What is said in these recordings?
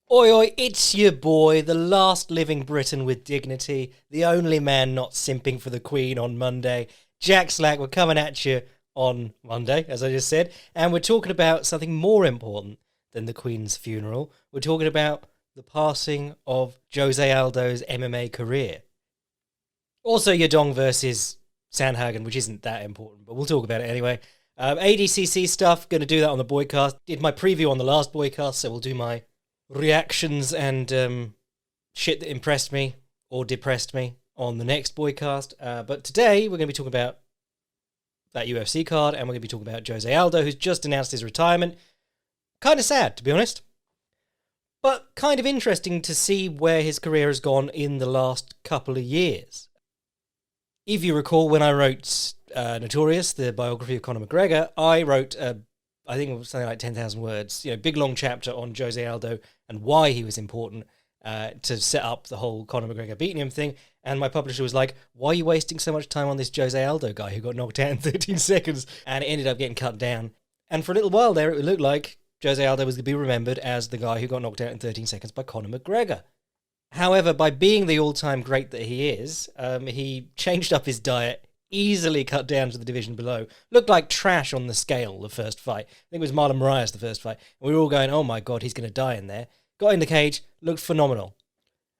Oi, oi, it's your boy, the last living Briton with dignity, the only man not simping for the Queen on Monday. Jack Slack, we're coming at you on Monday, as I just said, and we're talking about something more important than the Queen's funeral. We're talking about the passing of Jose Aldo's MMA career. Also, Yadong versus Sandhagen, which isn't that important, but we'll talk about it anyway. ADCC stuff, going to do that on the boycast. Did my preview on the last boycast, so we'll do my reactions and shit that impressed me or depressed me on the next boycast. But today we're going to be talking about that UFC card, and we're going to be talking about Jose Aldo, who's just announced his retirement. Kind of sad, to be honest, but kind of interesting to see where his career has gone in the last couple of years. If you recall, when I wrote Notorious, the biography of Conor McGregor, I wrote I think it was something like 10,000 words, big long chapter on Jose Aldo and why he was important to set up the whole Conor McGregor beating him thing. And my publisher was like, why are you wasting so much time on this Jose Aldo guy who got knocked out in 13 seconds? And it ended up getting cut down. And for a little while there, it looked like Jose Aldo was going to be remembered as the guy who got knocked out in 13 seconds by Conor McGregor. However, by being the all-time great that he is, he changed up his diet, easily cut down to the division below. Looked like trash on the scale the first fight. I think it was Marlon Moraes the first fight. And we were all going, oh my God, he's going to die in there. Got in the cage, looked phenomenal.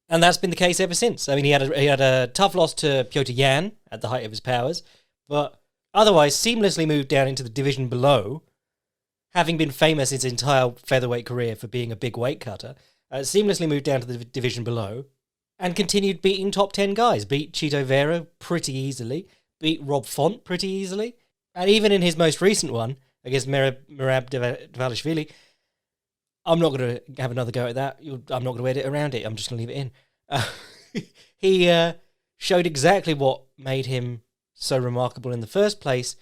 And that's been the case ever since. I mean, he had a tough loss to Piotr Jan at the height of his powers, but otherwise seamlessly moved down into the division below, having been famous his entire featherweight career for being a big weight cutter. Seamlessly moved down to the division below and continued beating top 10 guys. Beat Chito Vera pretty easily. Beat Rob Font pretty easily. And even in his most recent one against Merab Dvalishvili, I'm not going to have another go at that. I'm not going to edit around it. I'm just going to leave it in. He showed exactly what made him so remarkable in the first place.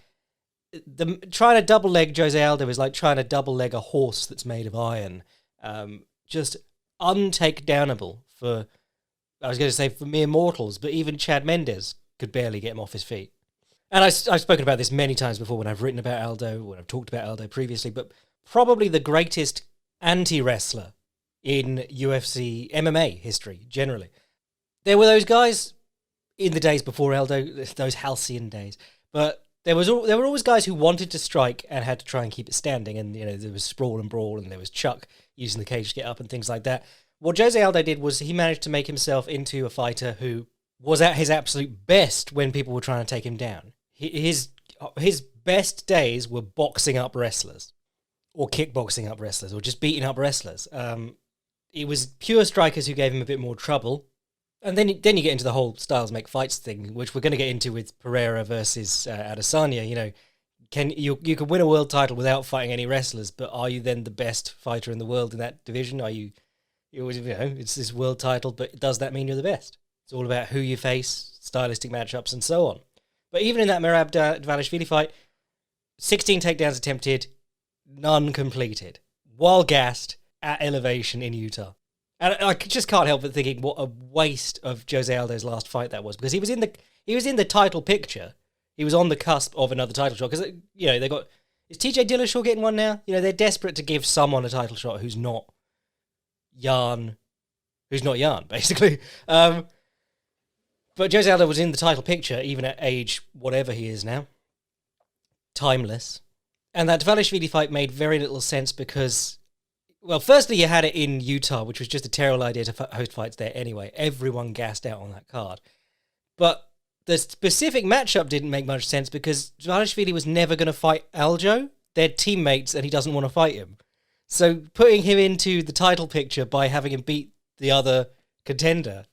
Trying to double leg Jose Aldo is like trying to double leg a horse that's made of iron. Just untakedownable for, I was going to say for mere mortals, but even Chad Mendes could barely get him off his feet. And I've spoken about this many times before when I've written about Aldo, when I've talked about Aldo previously, but probably the greatest anti-wrestler in UFC MMA history, generally. There were those guys in the days before Aldo, those halcyon days, but there were always guys who wanted to strike and had to try and keep it standing, and there was sprawl and brawl, and there was Chuck using the cage to get up and things like that. What Jose Aldo did was he managed to make himself into a fighter who was at his absolute best when people were trying to take him down. His best days were boxing up wrestlers, or kickboxing up wrestlers, or just beating up wrestlers. It was pure strikers who gave him a bit more trouble. And then you get into the whole styles make fights thing, which we're going to get into with Pereira versus Adesanya. You could win a world title without fighting any wrestlers, but are you then the best fighter in the world in that division? Are you it's this world title, but does that mean you're the best? It's all about who you face, stylistic matchups, and so on. But even in that Merab Dvalishvili fight, 16 takedowns attempted, none completed, while gassed at elevation in Utah. And I just can't help but thinking what a waste of Jose Aldo's last fight that was, because he was in the title picture. He was on the cusp of another title shot, because they got, is TJ Dillashaw getting one now? They're desperate to give someone a title shot who's not Jan, basically. But Jose Aldo was in the title picture, even at age whatever he is now. Timeless. And that Dvalishvili fight made very little sense because, well, firstly, you had it in Utah, which was just a terrible idea to host fights there anyway. Everyone gassed out on that card. But the specific matchup didn't make much sense because Dvalishvili was never going to fight Aljo. They're teammates and he doesn't want to fight him. So putting him into the title picture by having him beat the other contender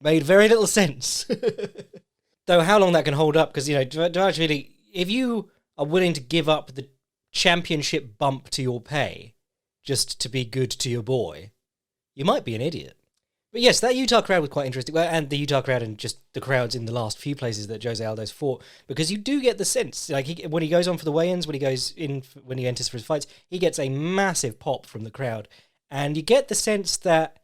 made very little sense. Though how long that can hold up, because, Dvalishvili, if you are willing to give up the championship bump to your pay just to be good to your boy, you might be an idiot. But yes, that Utah crowd was quite interesting. Well, and the Utah crowd and just the crowds in the last few places that Jose Aldo's fought, because you do get the sense, like when he goes on for the weigh-ins, when he enters for his fights, he gets a massive pop from the crowd. And you get the sense that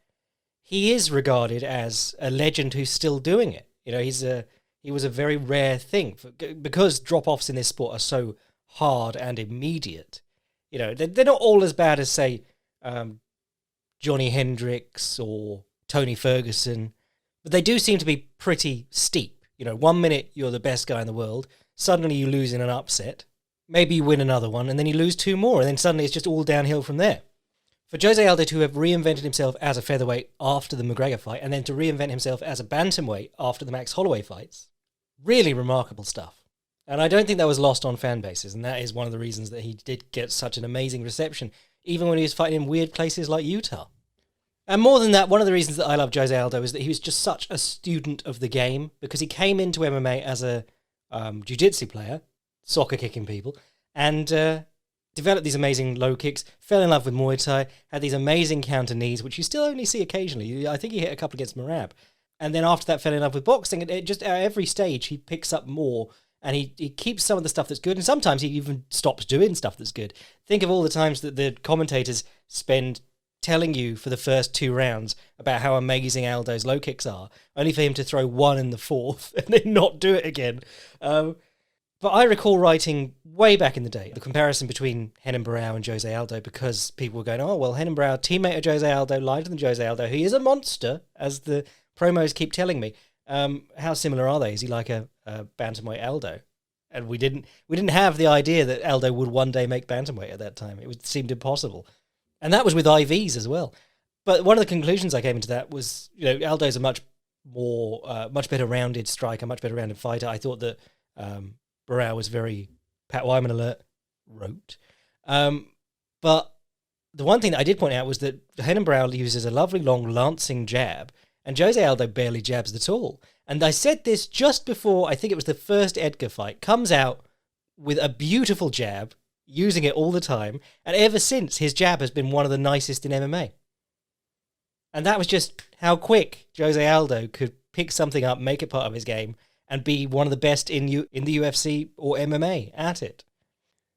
he is regarded as a legend who's still doing it. He was a very rare thing because drop-offs in this sport are so hard and immediate. They're not all as bad as, say, Johnny Hendricks or Tony Ferguson. But they do seem to be pretty steep. 1 minute you're the best guy in the world, suddenly you lose in an upset, maybe you win another one, and then you lose 2 more, and then suddenly it's just all downhill from there. For Jose Aldo to have reinvented himself as a featherweight after the McGregor fight, and then to reinvent himself as a bantamweight after the Max Holloway fights, really remarkable stuff. And I don't think that was lost on fan bases, and that is one of the reasons that he did get such an amazing reception, even when he was fighting in weird places like Utah. And more than that, one of the reasons that I love Jose Aldo is that he was just such a student of the game, because he came into MMA as a jiu-jitsu player, soccer kicking people, and developed these amazing low kicks, fell in love with Muay Thai, had these amazing counter knees, which you still only see occasionally. I think he hit a couple against Merab. And then after that fell in love with boxing, and just at every stage he picks up more, and he keeps some of the stuff that's good, and sometimes he even stops doing stuff that's good. Think of all the times that the commentators spend telling you for the first 2 rounds about how amazing Aldo's low kicks are, only for him to throw one in the 4th and then not do it again. But I recall writing way back in the day the comparison between Renan Barão and Jose Aldo, because people were going, oh, well, Renan Barão, teammate of Jose Aldo, lighter than Jose Aldo. He is a monster, as the promos keep telling me. How similar are they? Is he like a bantamweight Aldo? And we didn't have the idea that Aldo would one day make bantamweight at that time. It seemed impossible. And that was with IVs as well. But one of the conclusions I came into that was, Aldo's a much better rounded striker, much better rounded fighter. I thought that Barão was very Pat Wyman alert, wrote. But the one thing that I did point out was that Renan Barão uses a lovely long lancing jab, and Jose Aldo barely jabs at all. And I said this just before, I think it was the first Edgar fight, comes out with a beautiful jab, using it all the time, and ever since, his jab has been one of the nicest in MMA. And that was just how quick Jose Aldo could pick something up, make it part of his game, and be one of the best in the UFC or MMA at it.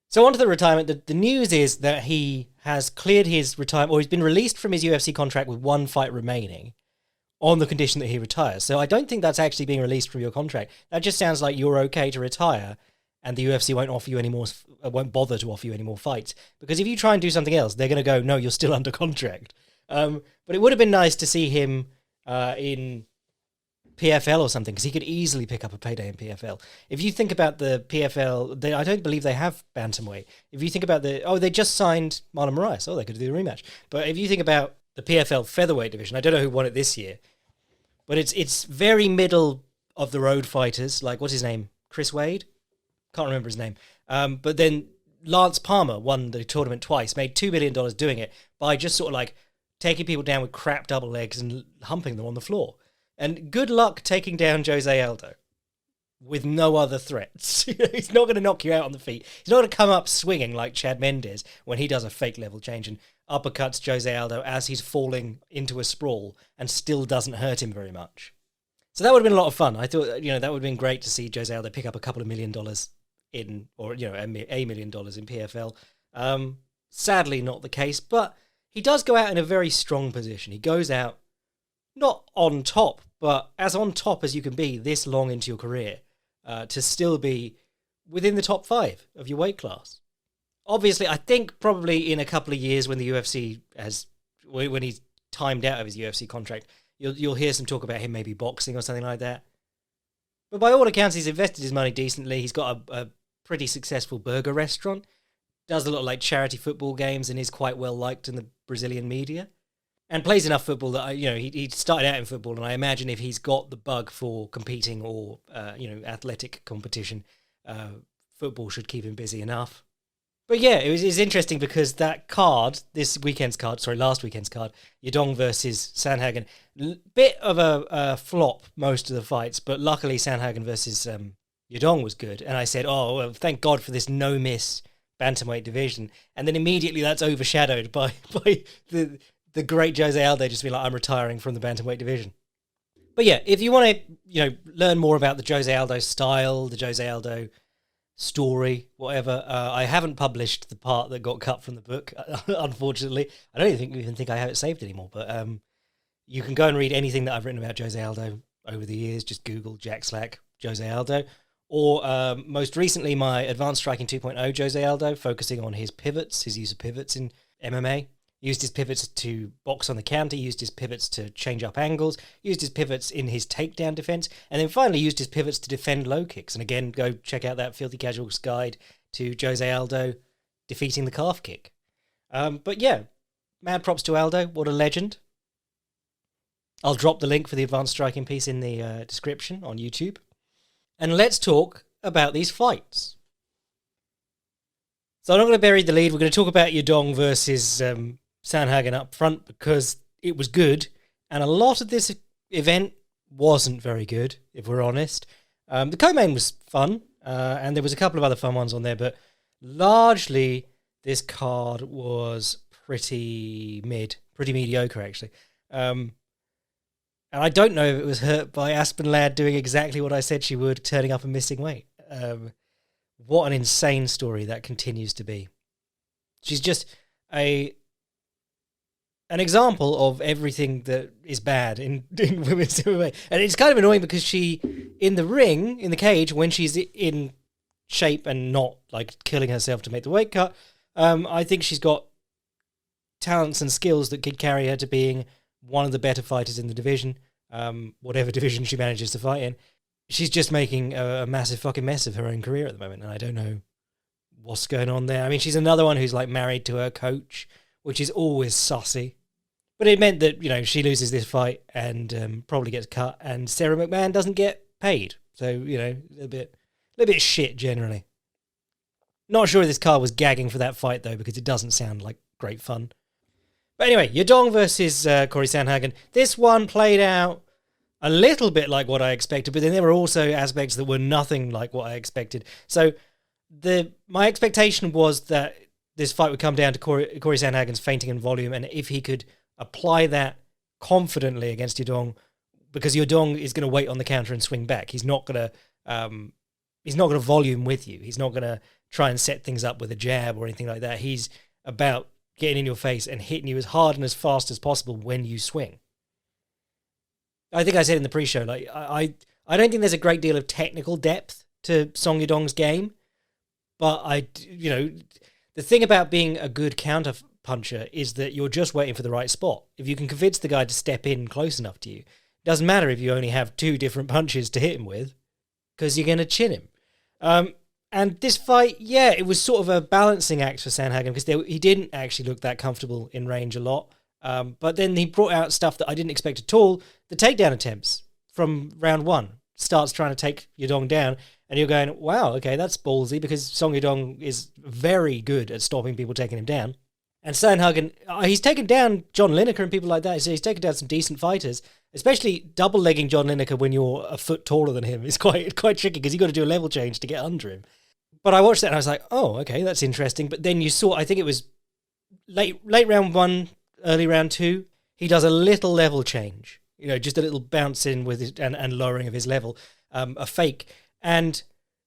So on to the retirement. The news is that he has cleared his retirement, or he's been released from his UFC contract with 1 fight remaining, on the condition that he retires. So I don't think that's actually being released from your contract. That just sounds like you're okay to retire, and the UFC won't bother to offer you any more fights. Because if you try and do something else, they're going to go, no, you're still under contract. But it would have been nice to see him in PFL or something, because he could easily pick up a payday in PFL. If you think about the PFL, I don't believe they have bantamweight. If you think about they just signed Marlon Moraes. Oh, they could do a rematch. But if you think about the PFL featherweight division, I don't know who won it this year, but it's very middle of the road fighters, like, what's his name? Chris Wade? Can't remember his name. But then Lance Palmer won the tournament twice, made $2 million doing it by just sort of like taking people down with crap double legs and humping them on the floor. And good luck taking down Jose Aldo with no other threats. He's not going to knock you out on the feet. He's not going to come up swinging like Chad Mendes when he does a fake level change and uppercuts Jose Aldo as he's falling into a sprawl and still doesn't hurt him very much. So that would have been a lot of fun. I thought, that would have been great to see Jose Aldo pick up a couple of $1 million in, or, $1 million in PFL. Sadly not the case, but he does go out in a very strong position. He goes out not on top, but as on top as you can be this long into your career, to still be within the top 5 of your weight class. Obviously, I think probably in a couple of years when the UFC when he's timed out of his UFC contract, you'll hear some talk about him maybe boxing or something like that. But by all accounts, he's invested his money decently. He's got a pretty successful burger restaurant, does a lot of like charity football games, and is quite well liked in the Brazilian media, and plays enough football that he started out in football, and I imagine if he's got the bug for competing or athletic competition, football should keep him busy enough. But yeah, it's interesting because that card, last weekend's card, Yadong versus Sandhagen, bit of a flop most of the fights, but luckily Sandhagen versus Yadong was good. And I said, oh, well, thank God for this no-miss bantamweight division. And then immediately that's overshadowed by the great Jose Aldo just being like, I'm retiring from the bantamweight division. But yeah, if you want to learn more about the Jose Aldo style, the Jose Aldo story, whatever. I haven't published the part that got cut from the book, unfortunately. I don't even think I have it saved anymore, but you can go and read anything that I've written about Jose Aldo over the years. Just Google Jack Slack Jose Aldo. Or most recently, my Advanced Striking 2.0 Jose Aldo, focusing on his pivots, his use of pivots in MMA. Used his pivots to box on the counter, used his pivots to change up angles, used his pivots in his takedown defense, and then finally used his pivots to defend low kicks. And again, go check out that Filthy Casuals guide to Jose Aldo defeating the calf kick. But yeah, mad props to Aldo. What a legend. I'll drop the link for the advanced striking piece in the description on YouTube. And let's talk about these fights. So I'm not going to bury the lead. We're going to talk about Yadong versus Sandhagen up front because it was good. And a lot of this event wasn't very good, if we're honest. The co-main was fun, and there was a couple of other fun ones on there, but largely this card was pretty mediocre, actually. And I don't know if it was hurt by Aspen Ladd doing exactly what I said she would, turning up and missing weight. What an insane story that continues to be. She's just an example of everything that is bad in women's MMA. And it's kind of annoying because she, in the ring, in the cage, when she's in shape and not like killing herself to make the weight cut, I think she's got talents and skills that could carry her to being one of the better fighters in the division, whatever division she manages to fight in. She's just making a massive fucking mess of her own career at the moment, and I don't know what's going on there. I mean, she's another one who's like married to her coach, which is always sussy. But it meant that, you know, she loses this fight and probably gets cut, and Sarah McMahon doesn't get paid. So, you know, a little bit shit generally. Not sure if this card was gagging for that fight though, because it doesn't sound like great fun. But anyway, Yadong versus Corey Sandhagen. This one played out a little bit like what I expected, but then there were also aspects that were nothing like what I expected. So my expectation was that this fight would come down to Corey Sandhagen's feinting and volume, and if he could apply that confidently against Yadong, because Yadong is going to wait on the counter and swing back. He's not going to volume with you. He's not going to try and set things up with a jab or anything like that. He's about getting in your face and hitting you as hard and as fast as possible when you swing. I think I said in the pre-show, like I don't think there's a great deal of technical depth to Song Yadong's game, but the thing about being a good counter puncher is that you're just waiting for the right spot. If you can convince the guy to step in close enough to you, it doesn't matter if you only have 2 different punches to hit him with, because you're going to chin him. And this fight, yeah, it was sort of a balancing act for Sandhagen because he didn't actually look that comfortable in range a lot. But then he brought out stuff that I didn't expect at all. The takedown attempts from round 1 starts trying to take Yadong down, and you're going, wow, okay, that's ballsy, because Song Yadong is very good at stopping people taking him down. And Sandhagen, he's taken down John Lineker and people like that, so he's taken down some decent fighters, especially double-legging John Lineker when you're a foot taller than him is quite tricky, because you've got to do a level change to get under him. But I watched that and I was like, oh, okay, that's interesting. But then you saw, I think it was late round 1, early round 2, he does a little level change, just a little bounce in with his, and lowering of his level, a fake. And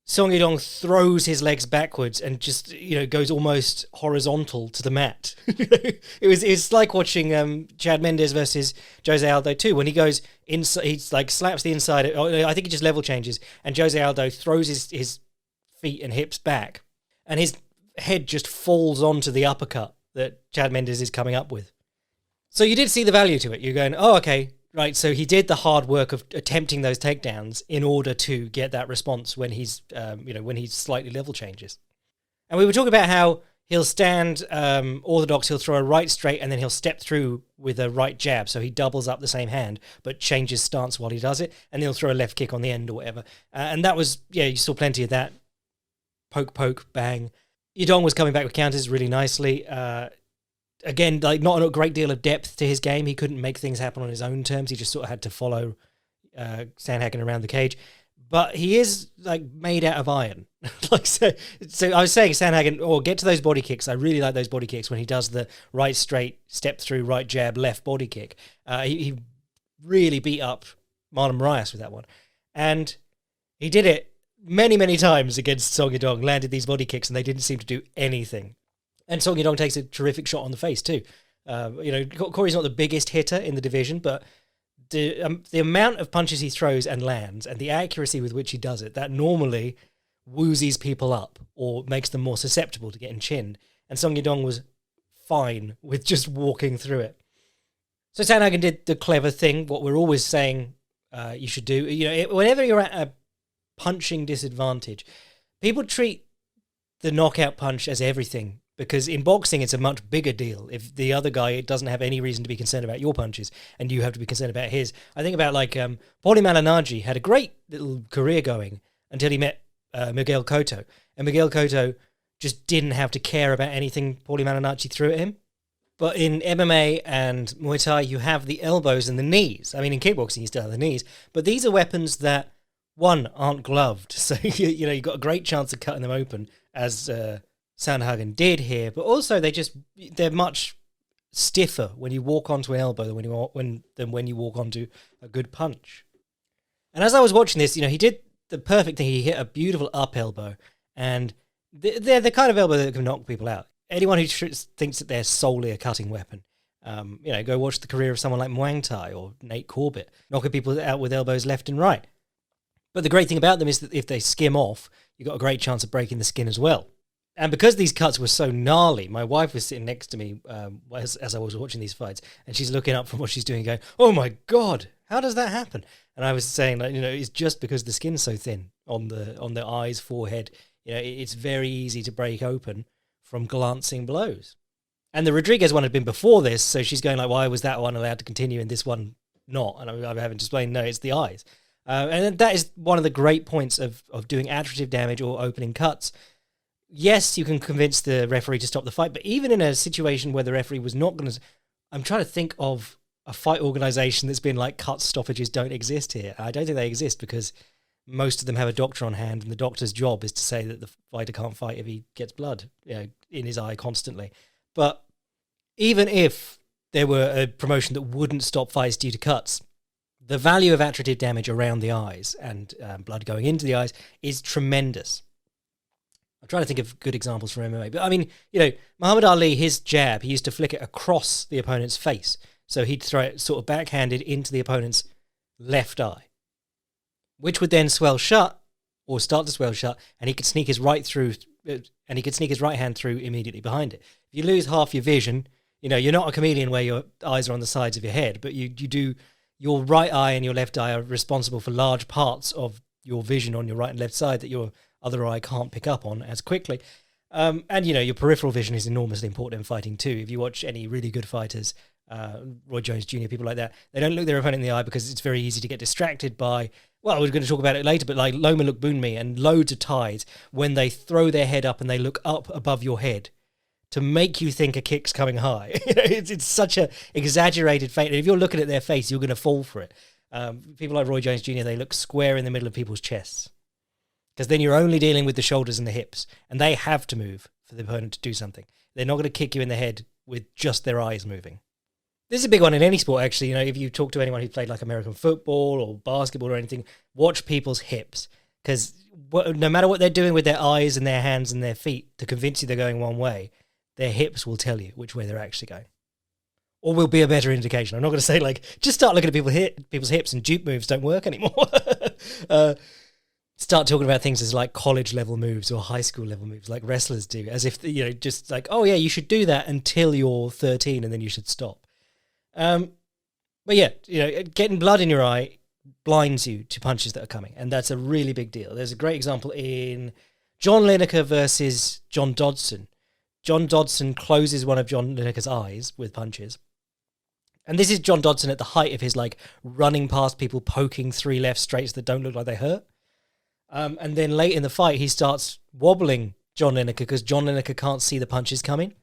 Song Yadong throws his legs backwards and just, goes almost horizontal to the mat. It's like watching Chad Mendes versus Jose Aldo too, when he goes inside, he like slaps the inside. I think he just level changes, and Jose Aldo throws his feet and hips back, and his head just falls onto the uppercut that Chad Mendes is coming up with. So you did see the value to it. You're going, oh, okay, right. So he did the hard work of attempting those takedowns in order to get that response when he's, when he slightly level changes. And we were talking about how he'll stand orthodox, he'll throw a right straight, and then he'll step through with a right jab. So he doubles up the same hand, but changes stance while he does it, and he'll throw a left kick on the end or whatever. And that was, you saw plenty of that. Poke, bang. Yadong was coming back with counters really nicely. Again, like not a great deal of depth to his game. He couldn't make things happen on his own terms. He just sort of had to follow Sandhagen around the cage. But he is like made out of iron. So I was saying Sandhagen, get to those body kicks. I really like those body kicks when he does the right straight, step through, right jab, left body kick. He really beat up Marlon Moraes with that one. And he did it many, many times against Song Yadong, landed these body kicks, and they didn't seem to do anything. And Song Yadong takes a terrific shot on the face too. Corey's not the biggest hitter in the division, but the amount of punches he throws and lands, and the accuracy with which he does it, that normally woozies people up or makes them more susceptible to getting chinned. And Song Yadong was fine with just walking through it. So Sandhagen did the clever thing, what we're always saying you should do. Whenever you're at a punching disadvantage, people treat the knockout punch as everything, because in boxing it's a much bigger deal if the other guy doesn't have any reason to be concerned about your punches and you have to be concerned about his. I think about Paulie Malignaggi had a great little career going until he met Miguel Cotto, and Miguel Cotto just didn't have to care about anything Paulie Malignaggi threw at him. But in MMA and Muay Thai, you have the elbows and the knees. I mean, in kickboxing, you still have the knees. But these are weapons that, one, aren't gloved. So, you've got a great chance of cutting them open, as Sandhagen did here. But also, they're much stiffer when you walk onto an elbow than when you walk onto a good punch. And as I was watching this, he did the perfect thing. He hit a beautiful up elbow. And they're the kind of elbow that can knock people out. Anyone who thinks that they're solely a cutting weapon, go watch the career of someone like Muang Thai or Nate Corbett, knocking people out with elbows left and right. But the great thing about them is that if they skim off, you've got a great chance of breaking the skin as well. And because these cuts were so gnarly, my wife was sitting next to me as I was watching these fights, and she's looking up from what she's doing going, "Oh my God, how does that happen?" And I was saying, it's just because the skin's so thin on the eyes, forehead. It's very easy to break open from glancing blows. And the Rodrigues one had been before this, so she's going why was that one allowed to continue and this one not? And I'm having to explain, no, it's the eyes. And that is one of the great points of doing attritive damage or opening cuts. Yes, you can convince the referee to stop the fight, but even in a situation where the referee was not going to... I'm trying to think of a fight organisation that's been cut stoppages don't exist here. I don't think they exist because most of them have a doctor on hand, and the doctor's job is to say that the fighter can't fight if he gets blood in his eye constantly. But even if there were a promotion that wouldn't stop fights due to cuts, the value of attritive damage around the eyes and blood going into the eyes is tremendous. I'm trying to think of good examples from MMA. But I mean, Muhammad Ali, his jab, he used to flick it across the opponent's face. So he'd throw it sort of backhanded into the opponent's left eye, which would then swell shut or start to swell shut, and he could sneak his right hand through immediately behind it. If you lose half your vision, you're not a chameleon where your eyes are on the sides of your head, but you do, your right eye and your left eye are responsible for large parts of your vision on your right and left side that your other eye can't pick up on as quickly. And your peripheral vision is enormously important in fighting too. If you watch any really good fighters, Roy Jones Jr., people like that, they don't look their opponent in the eye because it's very easy to get distracted by, well, we're going to talk about it later, but Loma Lookboonmee and loads of Thais, when they throw their head up and they look up above your head to make you think a kick's coming high. It's such a exaggerated feint. And if you're looking at their face, you're going to fall for it. People like Roy Jones Jr., they look square in the middle of people's chests, because then you're only dealing with the shoulders and the hips, and they have to move for the opponent to do something. They're not going to kick you in the head with just their eyes moving. This is a big one in any sport, actually. If you talk to anyone who played American football or basketball or anything, watch people's hips, because no matter what they're doing with their eyes and their hands and their feet to convince you they're going one way, their hips will tell you which way they're actually going, or will be a better indication. I'm not going to say just start looking at people's hips and juke moves don't work anymore. Start talking about things as college level moves or high school level moves like wrestlers do, as if just oh yeah, you should do that until you're 13 and then you should stop. But yeah, getting blood in your eye blinds you to punches that are coming, and that's a really big deal. There's a great example in John Lineker versus John Dodson. John Dodson closes one of John Lineker's eyes with punches. And this is John Dodson at the height of his running past people, poking 3 left straights that don't look like they hurt. And then late in the fight, he starts wobbling John Lineker because John Lineker can't see the punches coming.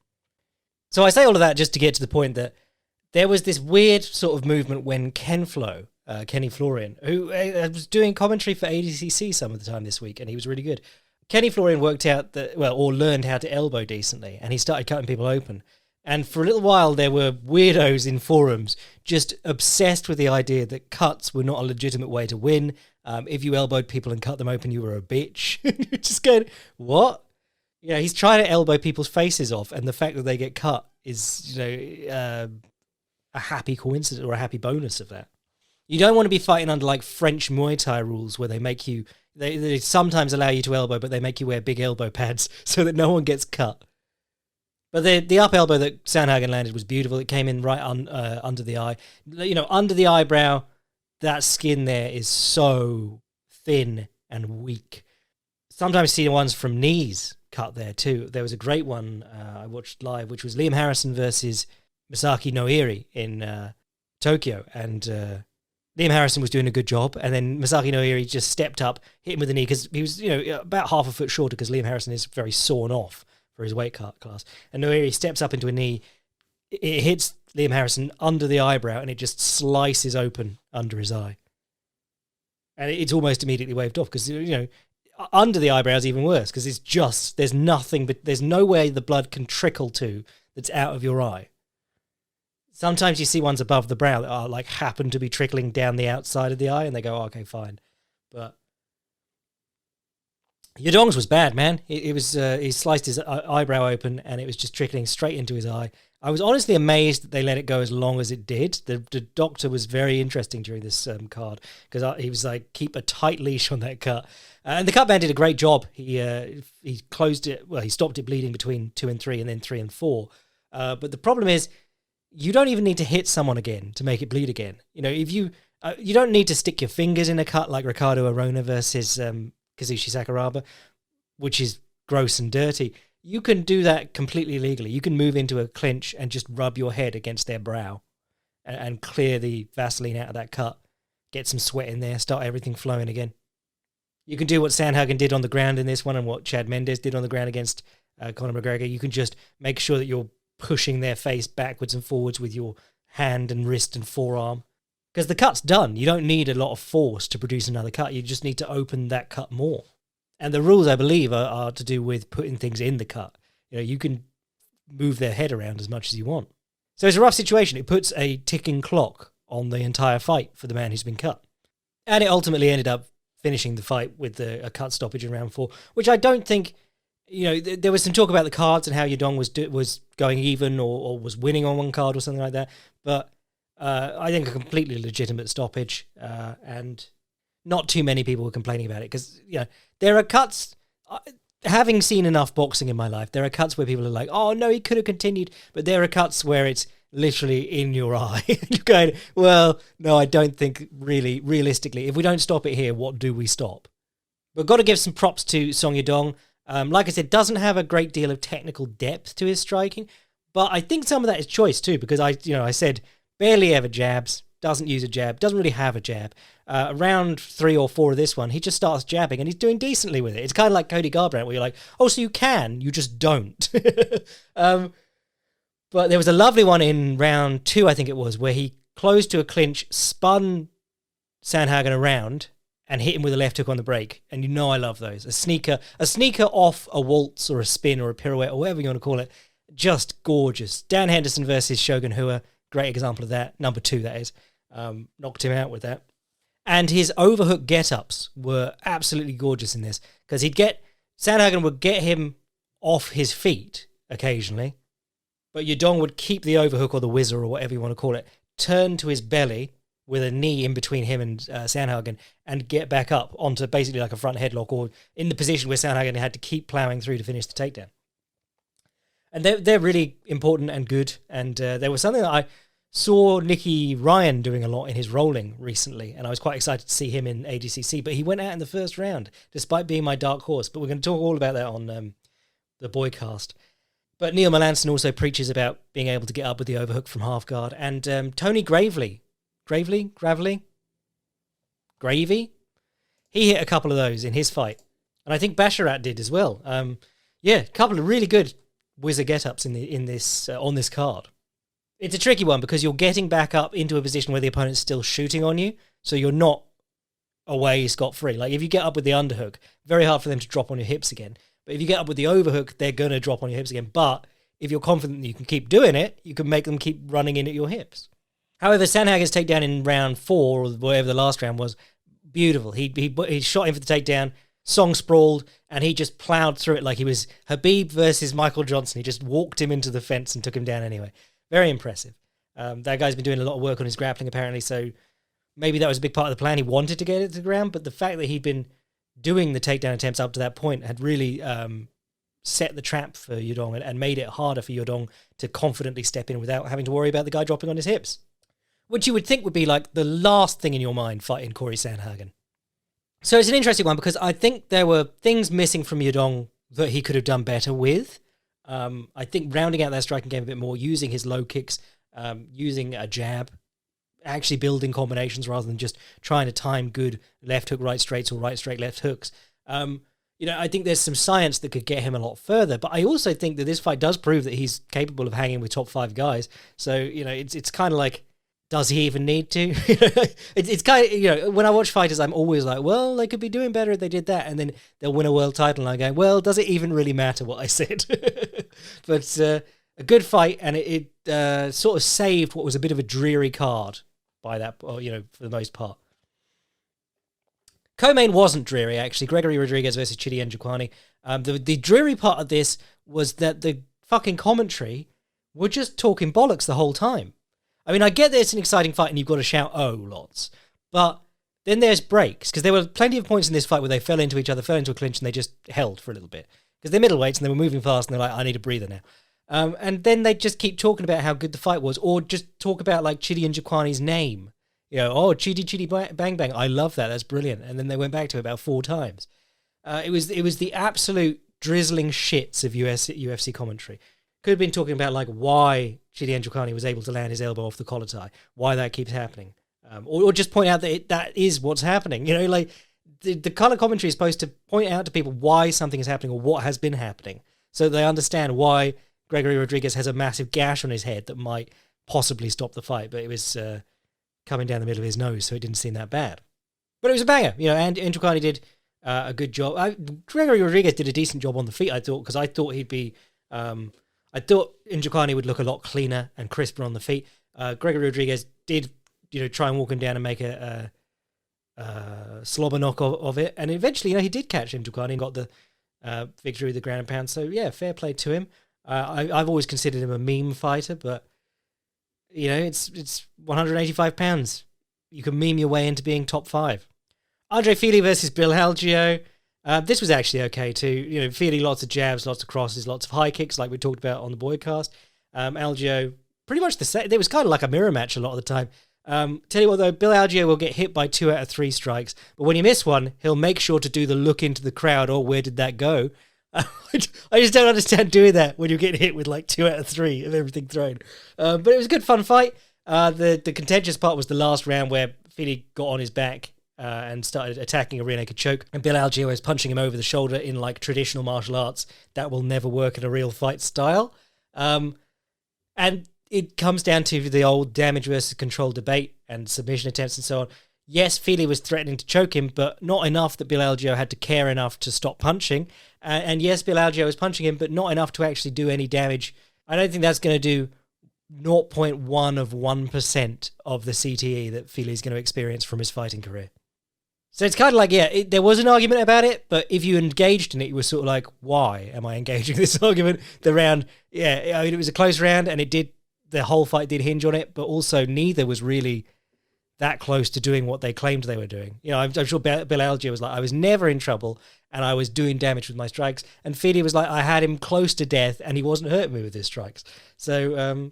So I say all of that just to get to the point that there was this weird sort of movement when Kenny Florian, who was doing commentary for ADCC some of the time this week, and he was really good. Kenny Florian worked out or learned how to elbow decently, and he started cutting people open. And for a little while, there were weirdos in forums just obsessed with the idea that cuts were not a legitimate way to win. If you elbowed people and cut them open, you were a bitch. Just going, what? He's trying to elbow people's faces off, and the fact that they get cut is, a happy coincidence or a happy bonus of that. You don't want to be fighting under French Muay Thai rules where they make you, they sometimes allow you to elbow, but they make you wear big elbow pads so that no one gets cut. But the up elbow that Sandhagen landed was beautiful. It came in right under the eye. Under the eyebrow, that skin there is so thin and weak. Sometimes see the ones from knees cut there too. There was a great one I watched live, which was Liam Harrison versus Masaki Noiri in Tokyo. And Liam Harrison was doing a good job. And then Masaki Noiri just stepped up, hit him with the knee because he was about half a foot shorter because Liam Harrison is very sawn off for his weight class. And Noiri steps up into a knee. It hits Liam Harrison under the eyebrow and it just slices open under his eye. And it's almost immediately waved off because, under the eyebrow is even worse because there's nothing, but there's no way the blood can trickle to that's out of your eye. Sometimes you see ones above the brow that are happen to be trickling down the outside of the eye and they go, oh, okay, fine. But Yadong's was bad, man. It was he sliced his eyebrow open and it was just trickling straight into his eye. I was honestly amazed that they let it go as long as it did. The doctor was very interesting during this card because he was like, keep a tight leash on that cut. And the cut man did a great job. He closed it. Well, he stopped it bleeding between 2 and 3 and then 3 and 4. But the problem is you don't even need to hit someone again to make it bleed again. If you don't need to stick your fingers in a cut like Ricardo Arona versus Kazushi Sakuraba, which is gross and dirty. You can do that completely legally. You can move into a clinch and just rub your head against their brow and clear the Vaseline out of that cut. Get some sweat in there, start everything flowing again. You can do what Sandhagen did on the ground in this one and what Chad Mendes did on the ground against Conor McGregor. You can just make sure that you're pushing their face backwards and forwards with your hand and wrist and forearm. Because the cut's done. You don't need a lot of force to produce another cut. You just need to open that cut more. And the rules, I believe, are to do with putting things in the cut. You can move their head around as much as you want. So it's a rough situation. It puts a ticking clock on the entire fight for the man who's been cut. And it ultimately ended up finishing the fight with a cut stoppage in round 4, which I don't think, there was some talk about the cards and how Yadong was going even or was winning on one card or something like that. But I think a completely legitimate stoppage and not too many people were complaining about it because, there are cuts, having seen enough boxing in my life, there are cuts where people are like, oh, no, he could have continued. But there are cuts where it's literally in your eye. You're going, well, no, I don't think realistically, if we don't stop it here, what do we stop? But got to give some props to Song Yadong. Like I said, doesn't have a great deal of technical depth to his striking, but I think some of that is choice too, because I said barely ever jabs, doesn't use a jab, doesn't really have a jab. Around 3 or 4 of this one, he just starts jabbing and he's doing decently with it. It's kind of like Cody Garbrandt where you're like, oh, so you can, you just don't. But there was a lovely one in round 2, I think it was, where he closed to a clinch, spun Sandhagen around and hit him with a left hook on the break. And I love those. A sneaker off a waltz or a spin or a pirouette or whatever you want to call it. Just gorgeous. Dan Henderson versus Shogun Hua. Great example of that. Number 2, that is. Knocked him out with that. And his overhook get-ups were absolutely gorgeous in this because Sandhagen would get him off his feet occasionally, but Yadong would keep the overhook or the whizzer or whatever you want to call it, turn to his belly with a knee in between him and Sandhagen and get back up onto basically like a front headlock or in the position where Sandhagen had to keep ploughing through to finish the takedown. And they're really important and good. And there was something that I saw Nicky Ryan doing a lot in his rolling recently, and I was quite excited to see him in ADCC, but he went out in the first round, despite being my dark horse. But we're going to talk all about that on the Boycast. But Neil Melanson also preaches about being able to get up with the overhook from half guard. And Tony Gravely, he hit a couple of those in his fight. And I think Basharat did as well. A couple of really good whizzer get-ups on this card. It's a tricky one because you're getting back up into a position where the opponent's still shooting on you, so you're not away scot-free. Like if you get up with the underhook, very hard for them to drop on your hips again. But if you get up with the overhook, they're going to drop on your hips again. But if you're confident that you can keep doing it, you can make them keep running in at your hips. However, Sandhagen's takedown in round 4, or whatever the last round was, beautiful. He shot him for the takedown, Song sprawled, and he just ploughed through it like he was Habib versus Michael Johnson. He just walked him into the fence and took him down anyway. Very impressive. That guy's been doing a lot of work on his grappling, apparently, so maybe that was a big part of the plan. He wanted to get it to the ground, but the fact that he'd been doing the takedown attempts up to that point had really set the trap for Yadong and made it harder for Yadong to confidently step in without having to worry about the guy dropping on his hips. Which you would think would be like the last thing in your mind fighting Corey Sandhagen. So it's an interesting one because I think there were things missing from Yadong that he could have done better with. I think rounding out that striking game a bit more, using his low kicks, using a jab, actually building combinations rather than just trying to time good left hook, right straights or right straight, left hooks. I think there's some science that could get him a lot further, but I also think that this fight does prove that he's capable of hanging with top 5 guys. So, it's kind of like, does he even need to? It's kind of, when I watch fighters, I'm always like, well, they could be doing better if they did that. And then they'll win a world title. And I go, well, does it even really matter what I said? But a good fight. And it sort of saved what was a bit of a dreary card by that, for the most part. Co-main wasn't dreary, actually. Gregory Rodrigues versus Chidi Njokuani. The dreary part of this was that the fucking commentary were just talking bollocks the whole time. I mean, I get that it's an exciting fight and you've got to shout, oh, lots. But then there's breaks, because there were plenty of points in this fight where they fell into each other, fell into a clinch, and they just held for a little bit. Because they're middleweights and they were moving fast and they're like, I need a breather now. And then they just keep talking about how good the fight was, or just talk about like Chidi Njokuani's name. Chidi Bang Bang, I love that, that's brilliant. And then they went back to it about 4 times. It was the absolute drizzling shits of UFC commentary. Could have been talking about like why Chidi Njokuani was able to land his elbow off the collar tie, why that keeps happening, or just point out that that is what's happening. The color commentary is supposed to point out to people why something is happening or what has been happening, so they understand why Gregory Rodrigues has a massive gash on his head that might possibly stop the fight, but it was coming down the middle of his nose, so it didn't seem that bad. But it was a banger, and Njokuani did a good job. Gregory Rodrigues did a decent job on the feet, I thought, because I thought he'd be. I thought Njokuani would look a lot cleaner and crisper on the feet. Gregory Rodrigues did, try and walk him down and make a slobber knock of it. And eventually, he did catch Njokuani and got the victory with the ground and pound. So, yeah, fair play to him. I've always considered him a meme fighter, but, it's 185 pounds. You can meme your way into being top 5. Andre Fili versus Bill Algeo. This was actually okay too. Fili, lots of jabs, lots of crosses, lots of high kicks, like we talked about on the Boydcast. Algeo, pretty much the same. It was kind of like a mirror match a lot of the time. Tell you what though, Bill Algeo will get hit by 2 out of 3 strikes, but when you miss one, he'll make sure to do the look into the crowd. Oh, where did that go? I just don't understand doing that when you get hit with like 2 out of 3 of everything thrown. But it was a good fun fight. The contentious part was the last round where Fili got on his back and started attacking a rear naked choke. And Bill Algeo was punching him over the shoulder in like traditional martial arts. That will never work in a real fight style. And it comes down to the old damage versus control debate and submission attempts and so on. Yes, Fili was threatening to choke him, but not enough that Bill Algeo had to care enough to stop punching. And yes, Bill Algeo was punching him, but not enough to actually do any damage. I don't think that's going to do 0.1 of 1% of the CTE that Fili's going to experience from his fighting career. So it's kind of like, there was an argument about it, but if you engaged in it, you were sort of like, why am I engaging in this argument? The round, it was a close round, and the whole fight did hinge on it, but also neither was really that close to doing what they claimed they were doing. I'm sure Bill Algeo was like, I was never in trouble, and I was doing damage with my strikes, and Fili was like, I had him close to death, and he wasn't hurting me with his strikes. So,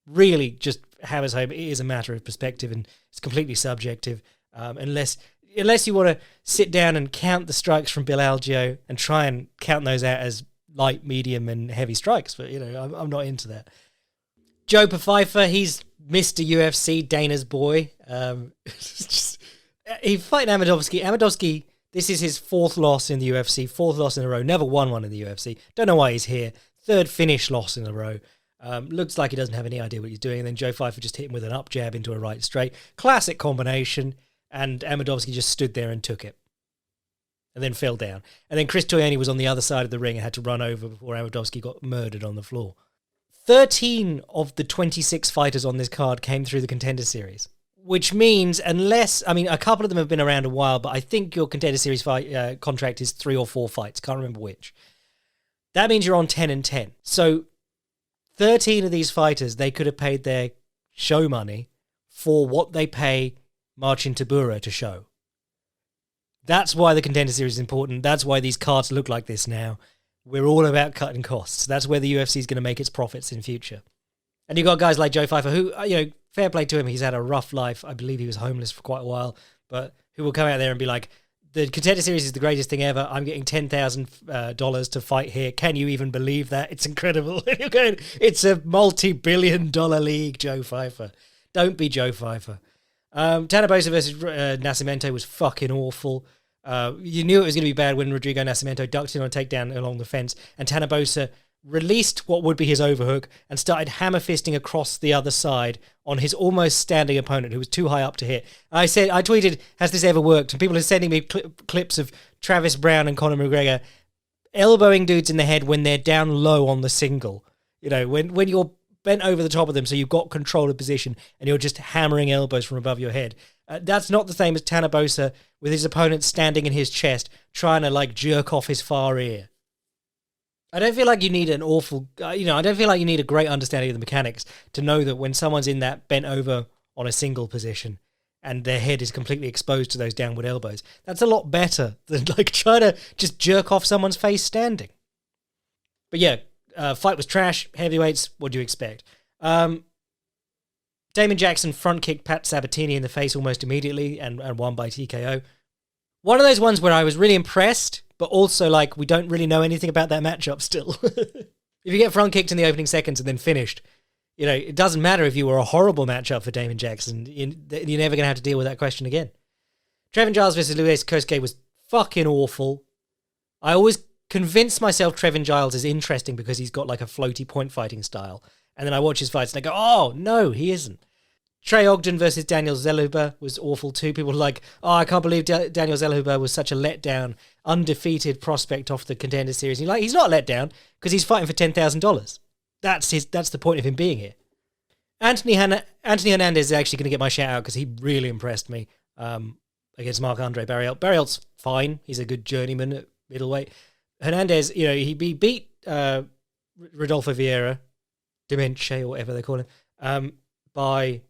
really just hammers home, it is a matter of perspective and it's completely subjective. Unless you want to sit down and count the strikes from Bill Algeo and try and count those out as light, medium, and heavy strikes. But, I'm not into that. Joe Pfeiffer, he's Mr. UFC, Dana's boy. He's fighting Amedovski. Amedovski, this is his 4th loss in the UFC, 4th loss in a row, never won one in the UFC. Don't know why he's here. 3rd finish loss in a row. Looks like he doesn't have any idea what he's doing. And then Joe Pfeiffer just hit him with an up jab into a right straight. Classic combination. And Amedovski just stood there and took it. And then fell down. And then Chris Toyoni was on the other side of the ring and had to run over before Amedovski got murdered on the floor. 13 of the 26 fighters on this card came through the Contender Series. Which means, a couple of them have been around a while, but I think your Contender Series fight contract is 3 or 4 fights. Can't remember which. That means you're on 10 and 10. So 13 of these fighters, they could have paid their show money for what they pay Marcin Tybura to show. That's why the Contender Series is important. That's why these cards look like this now. We're all about cutting costs. That's where the UFC is going to make its profits in future. And you've got guys like Joe Pfeiffer, who, fair play to him. He's had a rough life. I believe he was homeless for quite a while, but who will come out there and be like, the Contender Series is the greatest thing ever. I'm getting $10,000 to fight here. Can you even believe that? It's incredible. And you're going, it's a multi-billion-dollar league, Joe Pfeiffer. Don't be Joe Pfeiffer. Tanabosa versus Nascimento was fucking awful. You knew it was going to be bad when Rodrigo Nascimento ducked in on a takedown along the fence, and Tanabosa released what would be his overhook and started hammer fisting across the other side on his almost standing opponent who was too high up to hit. I tweeted, has this ever worked? And people are sending me clips of Travis Brown and Conor McGregor elbowing dudes in the head when they're down low on the single. When you're bent over the top of them so you've got control of position and you're just hammering elbows from above your head. That's not the same as Tanabosa with his opponent standing in his chest trying to jerk off his far ear. I don't feel like you need I don't feel like you need a great understanding of the mechanics to know that when someone's in that bent over on a single position and their head is completely exposed to those downward elbows, that's a lot better than trying to just jerk off someone's face standing. But yeah, fight was trash. Heavyweights, what do you expect? Damon Jackson front kicked Pat Sabatini in the face almost immediately and won by TKO. One of those ones where I was really impressed, but also we don't really know anything about that matchup still. If you get front kicked in the opening seconds and then finished, it doesn't matter if you were a horrible matchup for Damon Jackson. You're never going to have to deal with that question again. Trevin Giles versus Luis Kosuke was fucking awful. I always convince myself Trevin Giles is interesting because he's got a floaty point fighting style. And then I watch his fights and I go, oh, no, he isn't. Trey Ogden versus Daniel Zellhuber was awful too. People were like, oh, I can't believe Daniel Zellhuber was such a letdown, undefeated prospect off the Contender Series. And you're like, he's not let down because he's fighting for $10,000. That's the point of him being here. Anthony Hernandez is actually going to get my shout out because he really impressed me against Marc-Andre Barriault. Barriault's fine. He's a good journeyman at middleweight. Hernandez, he beat Rodolfo Vieira, Dementia or whatever they call him, by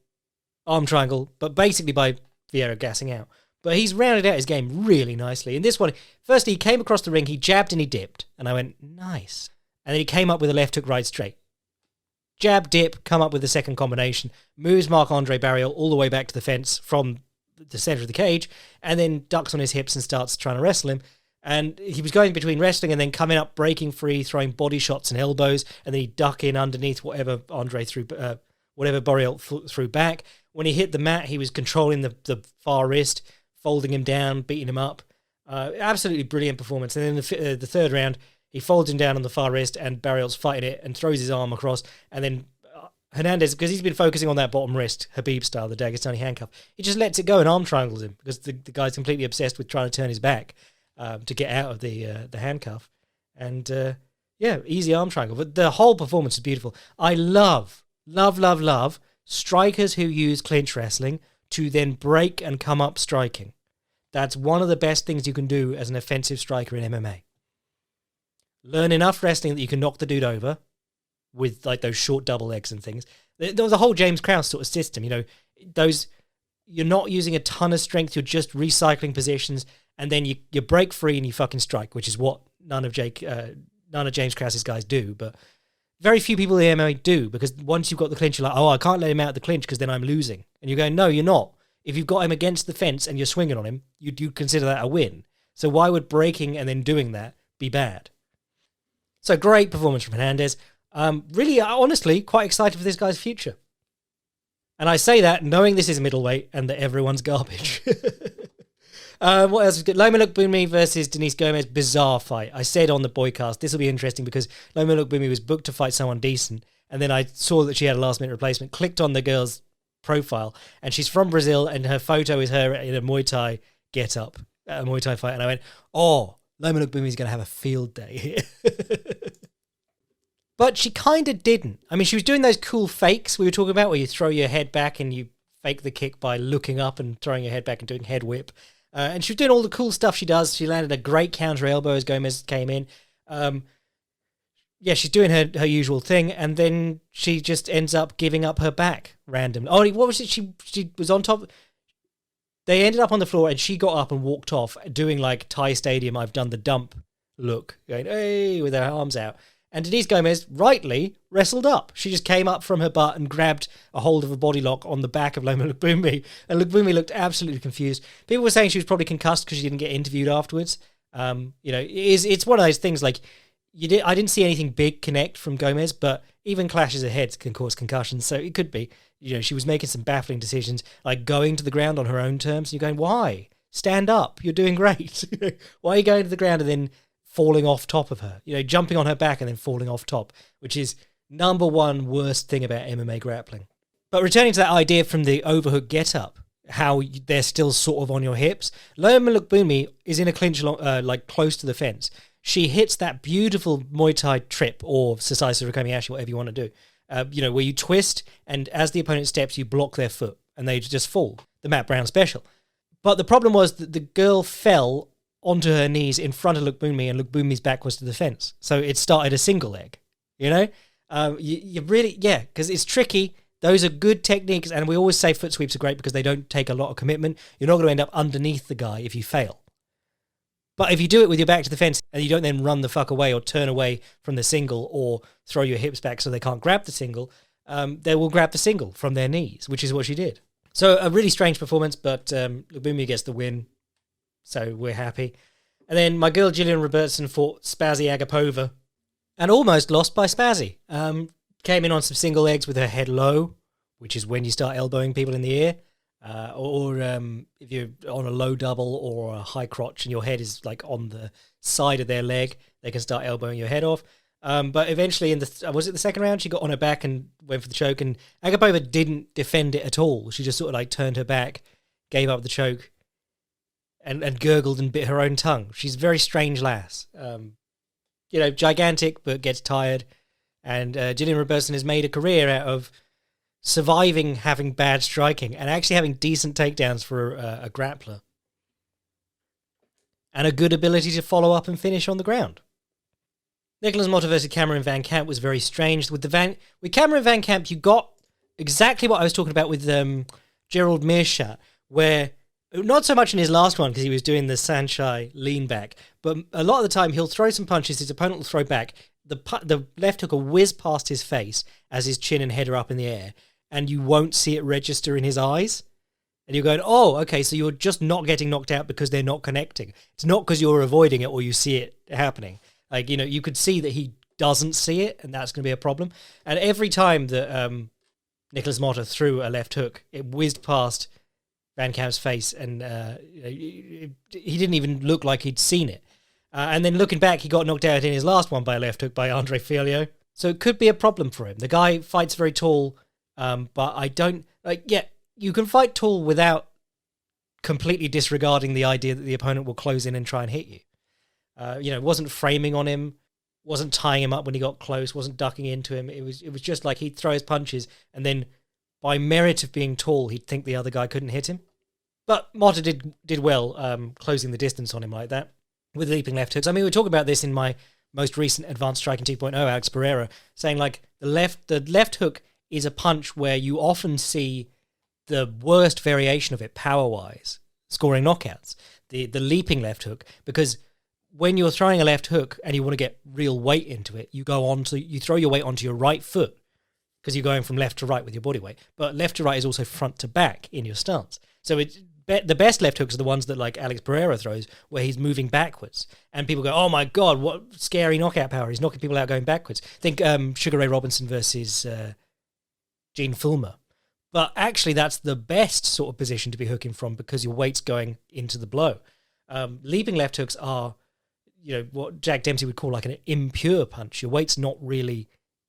arm triangle, but basically by Vieira gassing out. But he's rounded out his game really nicely. In this one, firstly, he came across the ring, he jabbed and he dipped. And I went, nice. And then he came up with a left hook right straight. Jab, dip, come up with the second combination, moves Marc-Andre Barriault all the way back to the fence from the center of the cage, and then ducks on his hips and starts trying to wrestle him. And he was going between wrestling and then coming up, breaking free, throwing body shots and elbows, and then he'd duck in underneath whatever Andre threw, whatever Barriault threw back. When he hit the mat, he was controlling the far wrist, folding him down, beating him up. Absolutely brilliant performance. And then the third round, he folds him down on the far wrist, and Barriault's fighting it and throws his arm across. And then Hernandez, because he's been focusing on that bottom wrist, Habib style, the Dagestani handcuff, he just lets it go and arm triangles him because the guy's completely obsessed with trying to turn his back to get out of the handcuff. And easy arm triangle. But the whole performance is beautiful. I love strikers who use clinch wrestling to then break and come up striking. That's one of the best things you can do as an offensive striker in MMA. Learn enough wrestling that you can knock the dude over with those short double legs and things. There was a whole James Krause sort of system, you're not using a ton of strength, you're just recycling positions, and then you break free and you fucking strike, which is what none of James Krause's guys do, but very few people in MMA do, because once you've got the clinch, you're like, oh, I can't let him out of the clinch because then I'm losing. And you're going, no, you're not. If you've got him against the fence and you're swinging on him, you consider that a win. So why would breaking and then doing that be bad? So great performance from Hernandez. Really, honestly, quite excited for this guy's future. And I say that knowing this is middleweight and that everyone's garbage. What else is good? Loma Lookboonmee versus Denise Gomez. Bizarre fight. I said on the Boycast, this will be interesting because Loma Lookboonmee was booked to fight someone decent. And then I saw that she had a last-minute replacement, clicked on the girl's profile, and she's from Brazil, and her photo is her in a Muay Thai get-up, a Muay Thai fight. And I went, oh, Loma Lookboomee's going to have a field day here. But she kind of didn't. I mean, she was doing those cool fakes we were talking about where you throw your head back and you fake the kick by looking up and throwing your head back and doing head whip. And she was doing all the cool stuff she does. She landed a great counter elbow as Gomez came in. She's doing her usual thing, and then she just ends up giving up her back randomly. Oh, what was it? She was on top. They ended up on the floor, and she got up and walked off, doing like Thai Stadium, I've done the dump look, going, hey, with her arms out. And Denise Gomez, rightly, wrestled up. She just came up from her butt and grabbed a hold of a body lock on the back of Loma Lookboonmee. And Lookboonmee looked absolutely confused. People were saying she was probably concussed because she didn't get interviewed afterwards. It's one of those things like, I didn't see anything big connect from Gomez, but even clashes of heads can cause concussions. So it could be, she was making some baffling decisions, like going to the ground on her own terms. And you're going, why? Stand up. You're doing great. Why are you going to the ground and then falling off top of her, jumping on her back and then falling off top, which is number one worst thing about MMA grappling. But returning to that idea from the overhook get-up, how they're still sort of on your hips, Loma Lookboonmee is in a clinch close to the fence. She hits that beautiful Muay Thai trip, or Sasai Rikomi whatever you want to do, where you twist, and as the opponent steps, you block their foot, and they just fall. The Matt Brown special. But the problem was that the girl fell onto her knees in front of Lookboonmee, and Lookboonmee's back was to the fence. So it started a single leg, You really, because it's tricky. Those are good techniques, and we always say foot sweeps are great because they don't take a lot of commitment. You're not going to end up underneath the guy if you fail. But if you do it with your back to the fence and you don't then run the fuck away or turn away from the single or throw your hips back so they can't grab the single, they will grab the single from their knees, which is what she did. So a really strange performance, but Lookboonmee gets the win. So we're happy. And then my girl Gillian Robertson fought Spazzy Agapova and almost lost by Spazzy. Came in on some single legs with her head low, which is when you start elbowing people in the ear. Or if you're on a low double or a high crotch and your head is like on the side of their leg, they can start elbowing your head off. But eventually was it the second round? She got on her back and went for the choke, and Agapova didn't defend it at all. She just sort of like turned her back, gave up the choke, and gurgled and bit her own tongue. She's a very strange lass. Gigantic, but gets tired. And Gillian Robertson has made a career out of surviving having bad striking and actually having decent takedowns for a grappler. And a good ability to follow up and finish on the ground. Nicholas Motta versus Cameron Van Camp was very strange. With Cameron Van Camp, you got exactly what I was talking about with Gerald Meerschaert, where not so much in his last one because he was doing the Sanchai lean back, but a lot of the time he'll throw some punches, his opponent will throw back, the left hook will whiz past his face as his chin and head are up in the air, and you won't see it register in his eyes. And you're going, oh, okay, so you're just not getting knocked out because they're not connecting. It's not because you're avoiding it or you see it happening. Like, you could see that he doesn't see it, and that's going to be a problem. And every time that Nicholas Motta threw a left hook, it whizzed past Van Camp's face, and he didn't even look like he'd seen it. And then looking back, he got knocked out in his last one by a left hook by Andre Filio. So it could be a problem for him. The guy fights very tall, but I don't... you can fight tall without completely disregarding the idea that the opponent will close in and try and hit you. Wasn't framing on him, wasn't tying him up when he got close, wasn't ducking into him. It was just like he'd throw his punches, and then by merit of being tall, he'd think the other guy couldn't hit him. But Motta did well closing the distance on him like that with leaping left hooks. I mean, we were talking about this in my most recent Advanced Striking 2.0, Alex Pereira, saying like the left hook is a punch where you often see the worst variation of it power-wise, scoring knockouts. The leaping left hook, because when you're throwing a left hook and you want to get real weight into it, you throw your weight onto your right foot because you're going from left to right with your body weight. But left to right is also front to back in your stance. So the best left hooks are the ones that like Alex Pereira throws, where he's moving backwards. And people go, oh my God, what scary knockout power. He's knocking people out going backwards. Think Sugar Ray Robinson versus Gene Fulmer. But actually, that's the best sort of position to be hooking from because your weight's going into the blow. Leaping left hooks are, what Jack Dempsey would call like an impure punch. Your weight's not really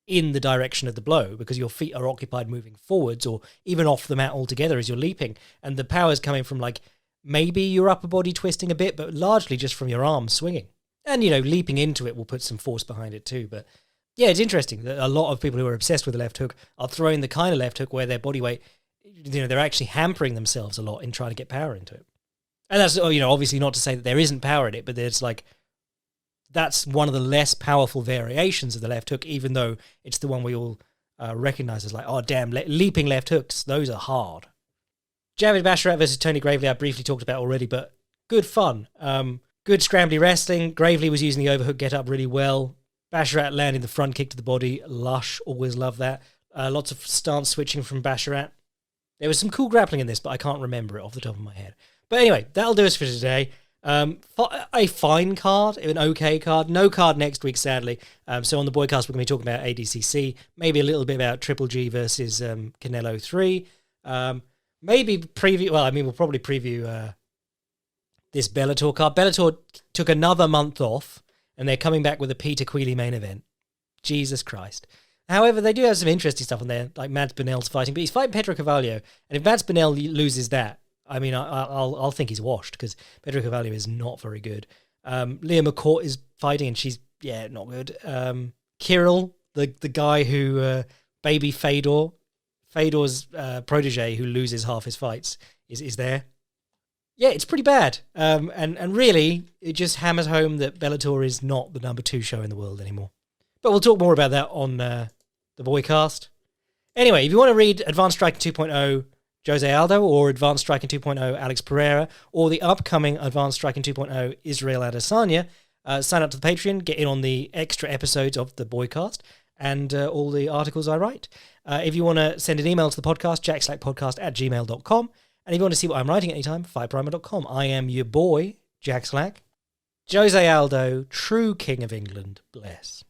in the direction of the blow because your feet are occupied moving forwards or even off the mat altogether as you're leaping. And the power's coming from like maybe your upper body twisting a bit, but largely just from your arms swinging. And, leaping into it will put some force behind it too. But yeah, it's interesting that a lot of people who are obsessed with the left hook are throwing the kind of left hook where their body weight, they're actually hampering themselves a lot in trying to get power into it. And that's, obviously not to say that there isn't power in it, but there's like, that's one of the less powerful variations of the left hook, even though it's the one we all recognize as like, oh, damn, leaping left hooks, those are hard. Javid Basharat versus Tony Gravely, I briefly talked about already, but good fun. Good scrambly wrestling. Gravely was using the overhook get up really well. Basharat landing the front kick to the body. Lush. Always love that. Lots of stance switching from Basharat. There was some cool grappling in this, but I can't remember it off the top of my head. But anyway, that'll do us for today. A fine card, an okay card. No card next week, sadly. So on the Boycast, we're going to be talking about ADCC. Maybe a little bit about Triple G versus Canelo 3. Maybe preview... Well, I mean, we'll probably preview this Bellator card. Bellator took another month off, and they're coming back with a Peter Queally main event. Jesus Christ. However, they do have some interesting stuff on there, like Mads Burnell's fighting, but he's fighting Pedro Carvalho, and if Mads Burnell loses that, I mean, I'll think he's washed, because Pedro Carvalho is not very good. Leah McCourt is fighting, and she's, not good. Kirill, the guy who, baby Fedor's protege, who loses half his fights, is there. Yeah, it's pretty bad. And really, it just hammers home that Bellator is not the number 2 show in the world anymore. But we'll talk more about that on the Boycast. Anyway, if you want to read Advanced Striking 2.0 Jose Aldo, or Advanced Striking 2.0 Alex Pereira, or the upcoming Advanced Striking 2.0 Israel Adesanya, sign up to the Patreon, get in on the extra episodes of the Boycast, and all the articles I write. If you want to send an email to the podcast, jackslackpodcast@gmail.com. And if you want to see what I'm writing anytime, fiveprimer.com. I am your boy, Jack Slack. Jose Aldo, true king of England, bless.